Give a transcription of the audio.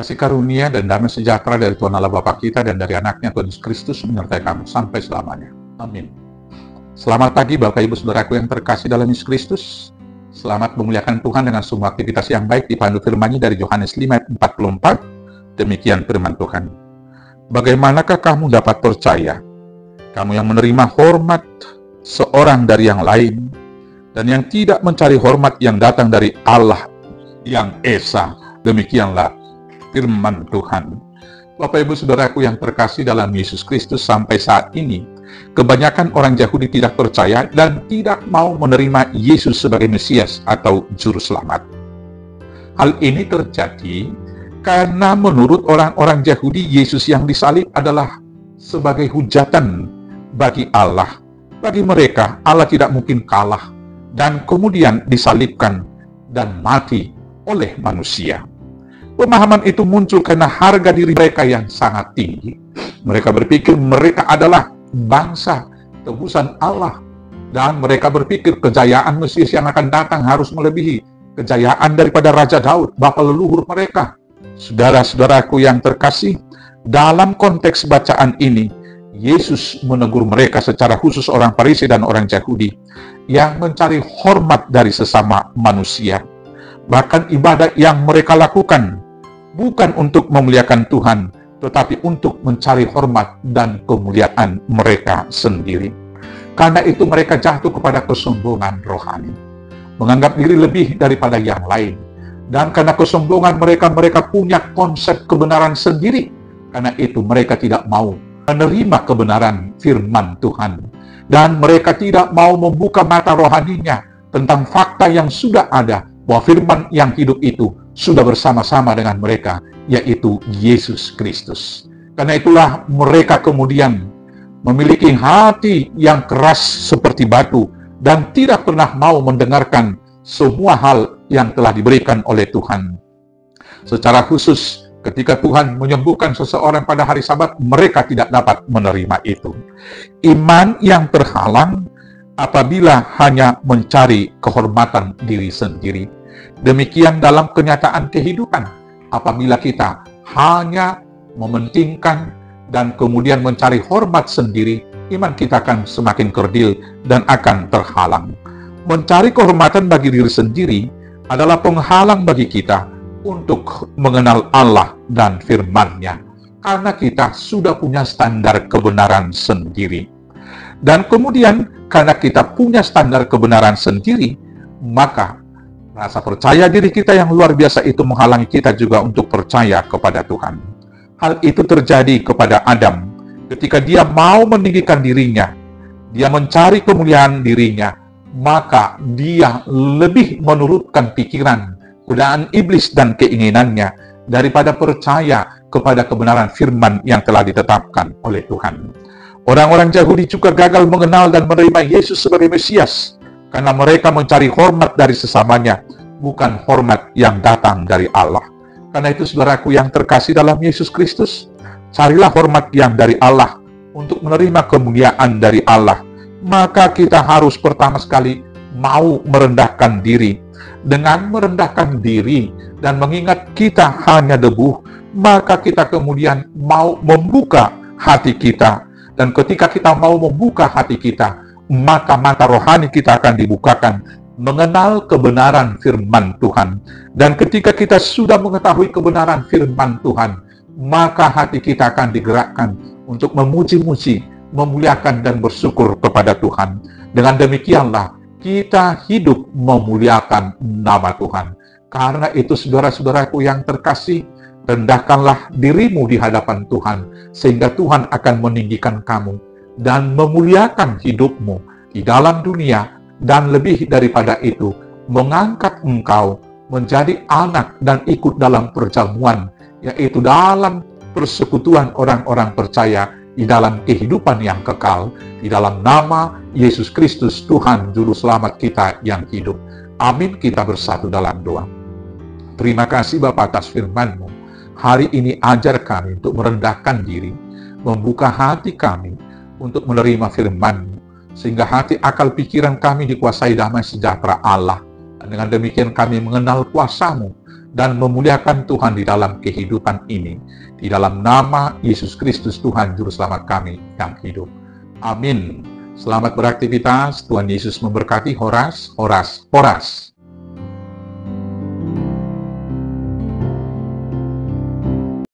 Kasih karunia dan damai sejahtera dari Tuhan Allah Bapa kita dan dari anaknya Tuhan Yesus Kristus menyertai kamu sampai selamanya. Amin. Selamat pagi Bapak Ibu Saudaraku yang terkasih dalam Yesus Kristus. Selamat memuliakan Tuhan dengan semua aktivitas yang baik dipandu firman-Nya dari Yohanes 5:44. Demikian firman Tuhan. Bagaimanakah kamu dapat percaya? Kamu yang menerima hormat seorang dari yang lain dan yang tidak mencari hormat yang datang dari Allah yang Esa. Demikianlah firman Tuhan. Bapak Ibu Saudaraku yang terkasih dalam Yesus Kristus, sampai saat ini kebanyakan orang Yahudi tidak percaya dan tidak mau menerima Yesus sebagai Mesias atau Juru Selamat. Hal ini terjadi karena menurut orang-orang Yahudi, Yesus yang disalib adalah sebagai hujatan bagi Allah. Bagi mereka, Allah tidak mungkin kalah dan kemudian disalibkan dan mati oleh manusia. Pemahaman itu muncul karena harga diri mereka yang sangat tinggi. Mereka berpikir mereka adalah bangsa tebusan Allah. Dan mereka berpikir kejayaan Mesias yang akan datang harus melebihi kejayaan daripada Raja Daud, bapa leluhur mereka. Saudara-saudaraku yang terkasih, dalam konteks bacaan ini, Yesus menegur mereka secara khusus orang Farisi dan orang Yahudi yang mencari hormat dari sesama manusia. Bahkan ibadat yang mereka lakukan bukan untuk memuliakan Tuhan, tetapi untuk mencari hormat dan kemuliaan mereka sendiri. Karena itu mereka jatuh kepada kesombongan rohani, menganggap diri lebih daripada yang lain. Dan karena kesombongan mereka punya konsep kebenaran sendiri. Karena itu mereka tidak mau menerima kebenaran firman Tuhan. Dan mereka tidak mau membuka mata rohaninya tentang fakta yang sudah ada, bahwa firman yang hidup itu sudah bersama-sama dengan mereka, yaitu Yesus Kristus. Karena itulah mereka kemudian memiliki hati yang keras seperti batu dan tidak pernah mau mendengarkan semua hal yang telah diberikan oleh Tuhan. Secara khusus, ketika Tuhan menyembuhkan seseorang pada hari Sabat, mereka tidak dapat menerima itu. Iman yang terhalang apabila hanya mencari kehormatan diri sendiri. Demikian dalam kenyataan kehidupan, apabila kita hanya mementingkan dan kemudian mencari hormat sendiri, iman kita akan semakin kerdil dan akan terhalang. Mencari kehormatan bagi diri sendiri adalah penghalang bagi kita untuk mengenal Allah dan firman-Nya, karena kita sudah punya standar kebenaran sendiri. Dan kemudian karena kita punya standar kebenaran sendiri, maka rasa percaya diri kita yang luar biasa itu menghalangi kita juga untuk percaya kepada Tuhan. Hal itu terjadi kepada Adam ketika dia mau meninggikan dirinya, dia mencari kemuliaan dirinya, maka dia lebih menurutkan pikiran, godaan iblis dan keinginannya daripada percaya kepada kebenaran firman yang telah ditetapkan oleh Tuhan. Orang-orang Yahudi juga gagal mengenal dan menerima Yesus sebagai Mesias karena mereka mencari hormat dari sesamanya, bukan hormat yang datang dari Allah. Karena itu saudaraku yang terkasih dalam Yesus Kristus, carilah hormat yang dari Allah untuk menerima kemuliaan dari Allah. Maka kita harus pertama sekali mau merendahkan diri. Dengan merendahkan diri dan mengingat kita hanya debu, maka kita kemudian mau membuka hati kita. Dan ketika kita mau membuka hati kita, maka mata rohani kita akan dibukakan, mengenal kebenaran firman Tuhan. Dan ketika kita sudah mengetahui kebenaran firman Tuhan, maka hati kita akan digerakkan untuk memuji-muji, memuliakan dan bersyukur kepada Tuhan. Dengan demikianlah kita hidup memuliakan nama Tuhan. Karena itu saudara-saudaraku yang terkasih, rendahkanlah dirimu di hadapan Tuhan, sehingga Tuhan akan meninggikan kamu dan memuliakan hidupmu di dalam dunia, dan lebih daripada itu, mengangkat engkau menjadi anak dan ikut dalam perjamuan, yaitu dalam persekutuan orang-orang percaya di dalam kehidupan yang kekal, di dalam nama Yesus Kristus, Tuhan Juru Selamat kita yang hidup. Amin. Kita bersatu dalam doa. Terima kasih Bapa atas firman-Mu. Hari ini ajar kami untuk merendahkan diri, membuka hati kami untuk menerima firman-Mu, sehingga hati, akal, pikiran kami dikuasai damai sejahtera Allah. Dan dengan demikian kami mengenal kuasa-Mu, dan memuliakan Tuhan di dalam kehidupan ini. Di dalam nama Yesus Kristus Tuhan Juru Selamat kami yang hidup. Amin. Selamat beraktivitas. Tuhan Yesus memberkati. Horas, horas, horas.